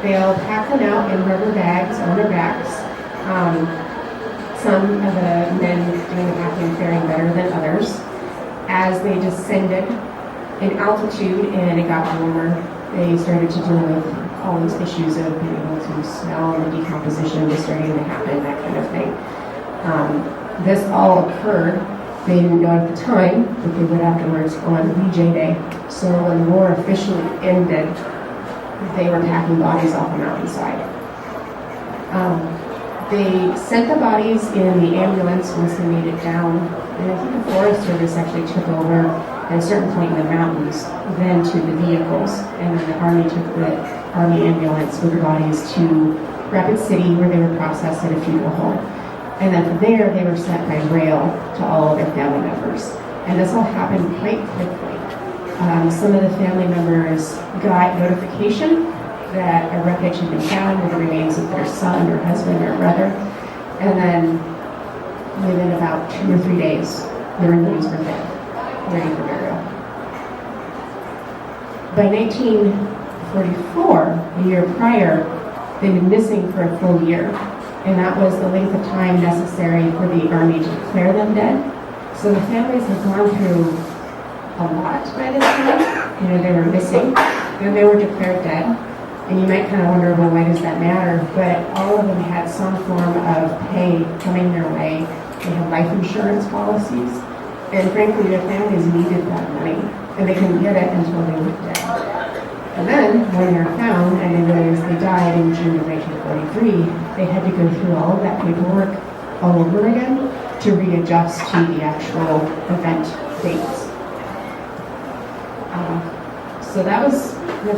B: They all packed them out in rubber bags on their backs. Some of the men doing the packing faring better than others. As they descended in altitude and it got warmer, they started to deal with all those issues of being able to smell and the decomposition was starting to happen, that kind of thing. This all occurred, they didn't know at the time, but they would afterwards on VJ Day. So when the war officially ended, they were packing bodies off the mountainside. They sent the bodies in the ambulance once they made it down, and I think the Forest Service actually took over at a certain point in the mountains, then to the vehicles, and then the Army took the Army ambulance with the bodies to Rapid City, where they were processed at a funeral home. And then from there, they were sent by rail to all of their family members. And this all happened quite quickly. Some of the family members got notification that a wreckage had been found with the remains of their son or husband or brother. And then within about 2 or 3 days, the remains were dead, ready for burial. By 1944, a year prior, they'd been missing for a full year. And that was the length of time necessary for the Army to declare them dead. So the families had gone through a lot by this time. They were missing, then they were declared dead. And you might kind of wonder, well, why does that matter? But all of them had some form of pay coming their way. They had life insurance policies, And frankly, their families needed that money, and they couldn't get it until they were dead. And then, when they were found, and they realized they died in June of 1943, they had to go through all of that paperwork all over again to readjust to the actual event dates. So that was the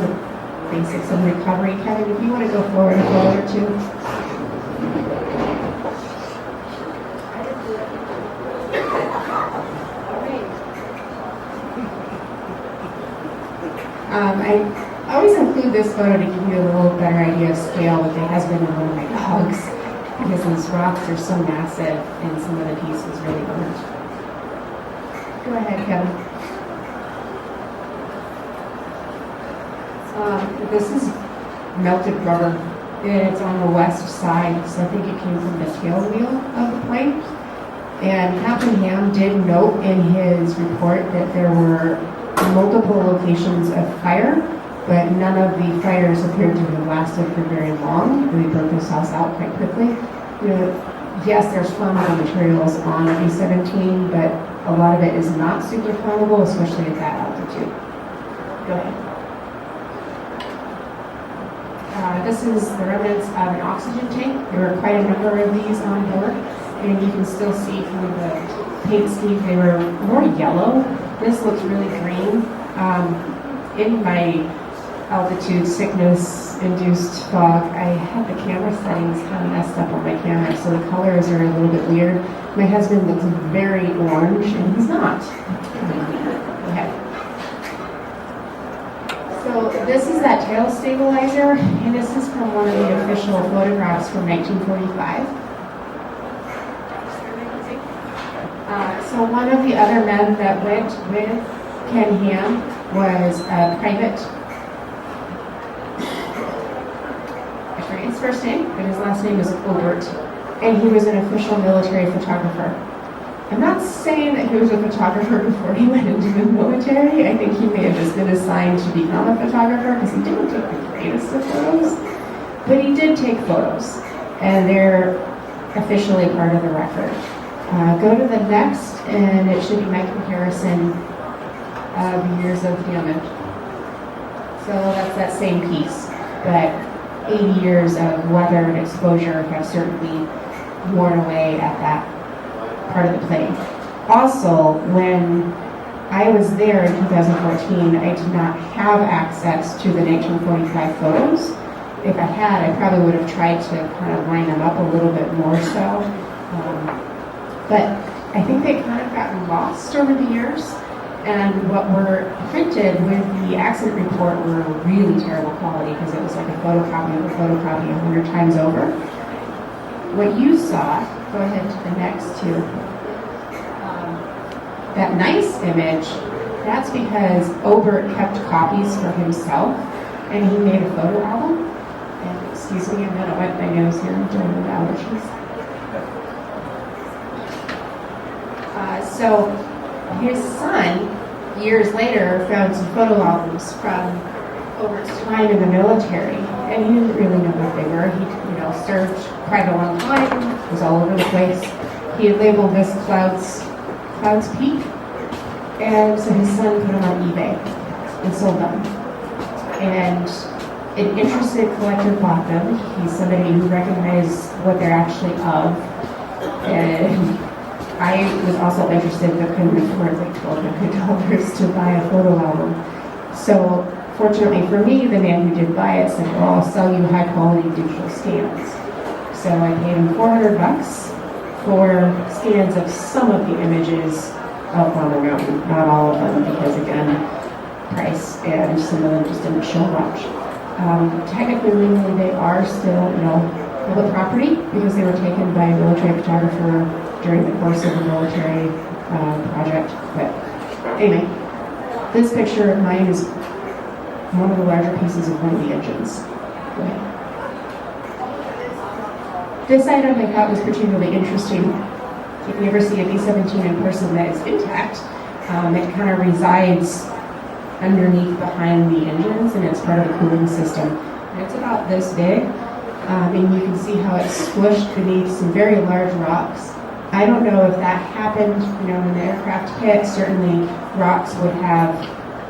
B: basics of recovery. Kevin, if you want to go forward a photo or two. I always include this photo to give you a little better idea of scale with the husband and one of my dogs, because these rocks are so massive and some of the pieces really aren't. Go ahead, Kevin. This is melted rubber. It's on the west side, so I think it came from the tail wheel of the plane. And Captain Ham did note in his report that there were multiple locations of fire, but none of the fires appeared to have lasted for very long. We broke this house out quite quickly. Yes, there's flammable materials on B-17, but a lot of it is not super flammable, especially at that altitude. Go ahead. This is the remnants of an oxygen tank. There were quite a number of these on board, and you can still see from the paint scheme they were more yellow. This looks really green. In my altitude sickness-induced fog, I had the camera settings kind of messed up on my camera, so the colors are a little bit weird. My husband looks very orange, and he's not. Okay. So this is that tail stabilizer, and this is from one of the official photographs from 1945. So one of the other men that went with Ken Ham was a private, I forget his first name, but his last name is Obert, and he was an official military photographer. I'm not saying that he was a photographer before he went into the military. I think he may have just been assigned to become a photographer because he didn't take the greatest of photos, but he did take photos, and they're officially part of the record. Go to the next, and it should be my comparison of years of damage. So that's that same piece, but 80 years of weather and exposure have certainly worn away at that part of the plane. Also, when I was there in 2014, I did not have access to the 1945 photos. If I had, I probably would have tried to kind of line them up a little bit more so. But I think they kind of gotten lost over the years, and what were printed with the accident report were really terrible quality because it was like a photocopy of a photocopy 100 times over. What you saw, go ahead to the next two, that nice image, that's because Obert kept copies for himself, and he made a photo album. And excuse me, I'm going to wipe my nose here, I'm dealing with allergies. So his son, years later, found some photo albums from Obert's time in the military, and he didn't really know what they were. He, served quite a long time, was all over the place. He had labeled this Clouds Peak, and so his son put them on eBay and sold them. And an interested collector bought them. He's somebody who recognized what they're actually of, and I was also interested but couldn't afford like $1,200 to buy a photo album. So fortunately for me, the man who did buy it said, well, I'll sell you high quality digital scans. So I paid him $400 for scans of some of the images up on the mountain, not all of them, because again, price, and some of them just didn't show much. Technically, legally, they are still, public property because they were taken by a military photographer during the course of the military project. But anyway, this picture of mine is one of the larger pieces of one of the engines. Go ahead. This item I thought was particularly interesting. If you ever see a B-17 in person that is intact, it kind of resides underneath behind the engines, and it's part of the cooling system. And it's about this big, and you can see how it's squished beneath some very large rocks. I don't know if that happened, when the aircraft hit. Certainly rocks would have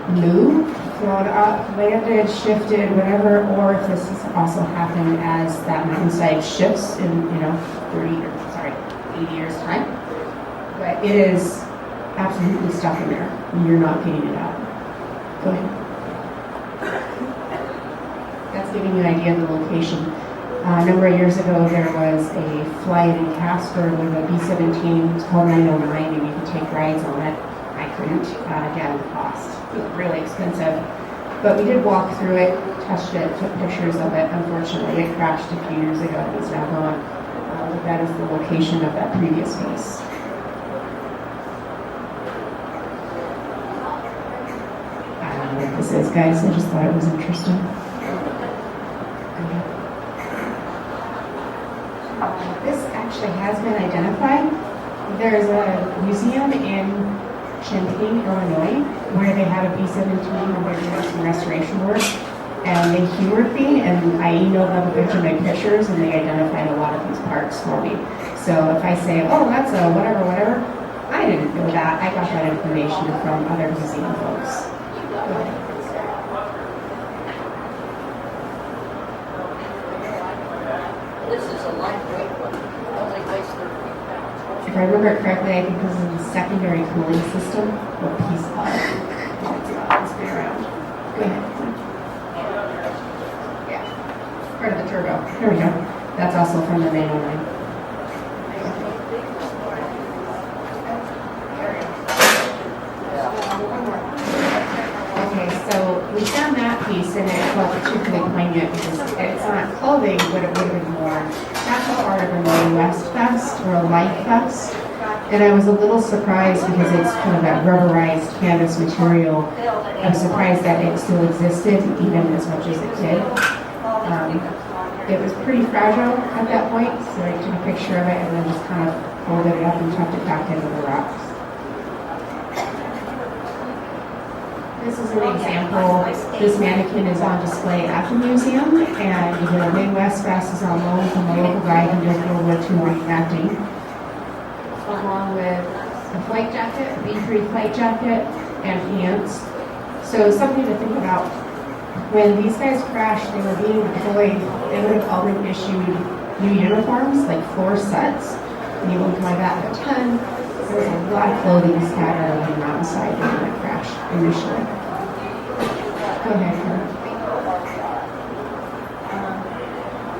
B: moved, flown up, landed, shifted, whatever, or if this has also happened as that mountainside shifts in, 80 years time. But it is absolutely stuck in there. You're not getting it out. Go ahead. That's giving you an idea of the location. A number of years ago, there was a flight in Casper with a B-17. It's called 909, and you could take rides on it. I couldn't. Again, cost. It was really expensive. But we did walk through it, touched it, took pictures of it. Unfortunately, it crashed a few years ago and it's now gone. But that is the location of that previous base. I don't know what this is, guys. I just thought it was interesting. This actually has been identified. There's a museum in Champaign, Illinois, where they had a B-17 and they're doing some restoration work. And they humored me, and I emailed them a bunch of my pictures, and they identified a lot of these parts for me. So if I say, oh, that's a whatever, I didn't know that. I got that information from other museum folks.
C: This is a lightweight one. Only weighs 30 pounds.
B: If I remember correctly, I think this is the secondary cooling system, or piece of it. It's been around. Go ahead. Yeah, part of the turbo. Here we go. That's also from the 909. Okay, so we found that piece, and it felt particularly poignant because it's not clothing, but it would have been more. That's a part of a Midwest Fest or a Life Fest. And I was a little surprised because it's kind of that rubberized canvas material. I was surprised that it still existed, even as much as it did. It was pretty fragile at that point, so I took a picture of it and then just kind of folded it up and tucked it back into the rocks. This is an example. This mannequin is on display at the museum, and the Midwest Fest is on loan from a local guy who did World War II reenacting, along with a flight jacket, a B-3 flight jacket, and pants. So something to think about. When these guys crashed, they were being deployed, they would have all been issued new uniforms, like 4 sets, and you wouldn't come back at 10. There was a lot of clothing scattered on the mountainside during that crash initially. Go ahead, Karen.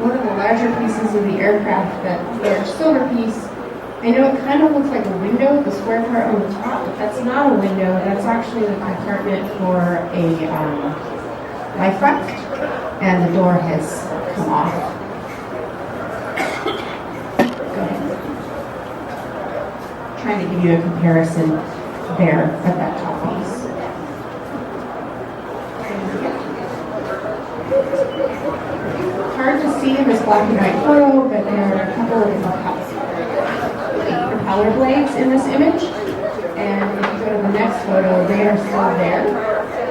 B: One of the larger pieces of the aircraft, that large silver piece, I know it kind of looks like a window, the square part on the top, but that's not a window. That's actually the compartment for a life raft, and the door has come off. Go ahead. Trying to give you a comparison there at that top piece. Hard to see in this black and white photo, but there are a couple of propeller blades in this image. And if you go to the next photo, they are still there.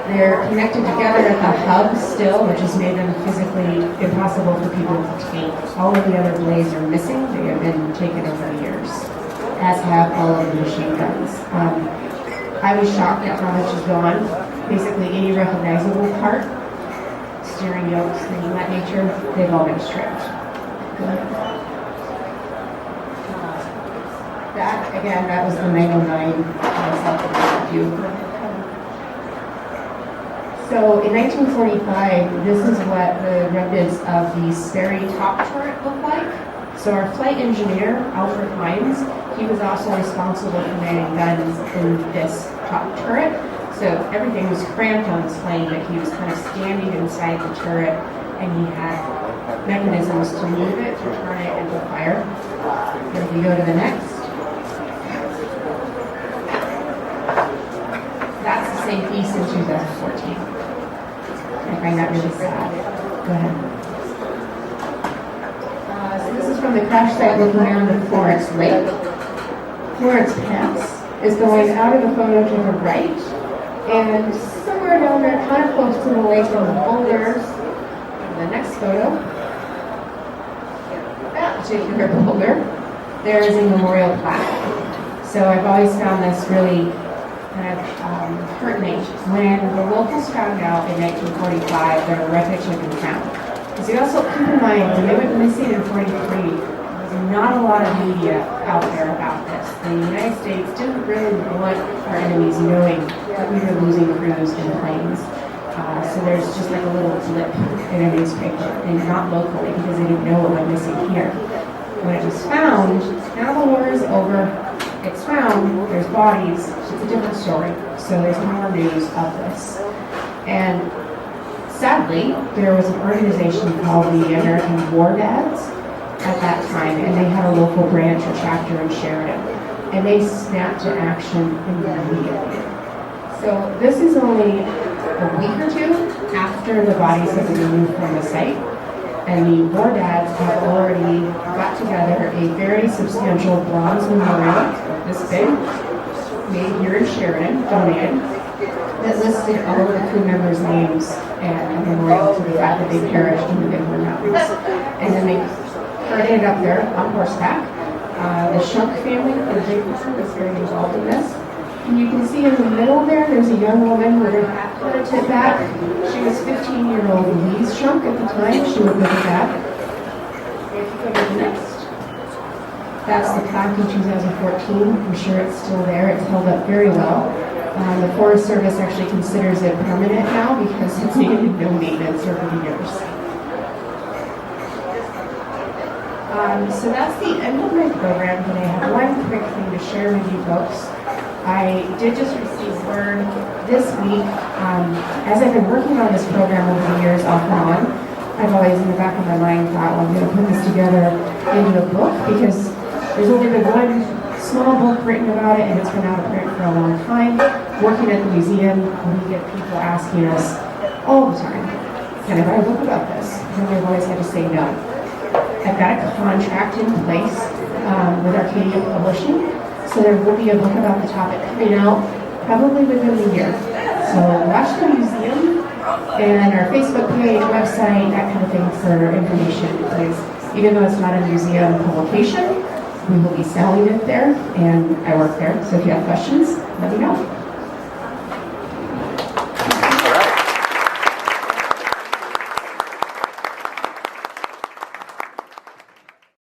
B: They're connected together at the hub still, which has made them physically impossible for people to take. All of the other blades are missing. They have been taken over the years, as have all of the machine guns. I was shocked at how much is gone. Basically, any recognizable part, steering yokes, things of that nature, they've all been stripped. That, again, that was the 909 view. So in 1945, this is what the remnants of the Sperry top turret looked like. So our flight engineer, Alfred Hines, he was also responsible for manning guns in this top turret. So everything was cramped on this plane, but he was kind of standing inside the turret, and he had mechanisms to move it, to turn it, and to fire. And if we go to the next. That's the same piece in 2014. I find that really sad. Go ahead. So this is from the crash site looking down at Florence Lake. Florence Pass is going out of the photo to the right. And somewhere down there, kind of close to the lake, are boulders. The next photo. That particular boulder there is a memorial plaque. So I've always found this really kind of pertinent. When the locals found out in 1945 their wreckage had been found. Because you also keep in mind, when they went missing in 43, there was not a lot of media out there about this. The United States didn't really want our enemies knowing that we were losing crews and planes. So there's just like a little blip in a newspaper, and not locally because they didn't know what went missing here. When it was found, now the war is over, it's found, there's bodies, it's a different story. So there's more news of this. And sadly, there was an organization called the American War Dads at that time, and they had a local branch or chapter in Sheridan. And they snapped to action immediately. So this is only a week or two after the bodies have been removed from the site, and the War Dads have already got together a very substantial bronze memorial, this big, made here in Sheridan, donated, that listed all of the crew members' names and a memorial to the fact that they perished in the Bighorn Mountains. And then they paraded up there on horseback. The Shunk family, the Bighorn, was very involved in this. And you can see in the middle there's a young woman with her hat tip back. She was 15-year-old Louise Shunk at the time. She would look at that. If you go to the next. That's the plaque in 2014. I'm sure it's still there. It's held up very well. The Forest Service actually considers it permanent now because it's needed no maintenance over the years. So that's the end of my program, but I have one quick thing to share with you folks. I did just receive word this week, as I've been working on this program over the years off and on, I've always in the back of my mind thought, well, I'm going to put this together into a book because there's only been one small book written about it and it's been out of print for a long time. Working at the museum, we get people asking us all the time, can I write a book about this? And we've always had to say no. I've got a contract in place with Arcadia Publishing. So there will be a book about the topic coming out probably within the year. So watch the museum and our Facebook page, website, that kind of thing for information. Because even though it's not a museum publication, we will be selling it there, and I work there. So if you have questions, let me know.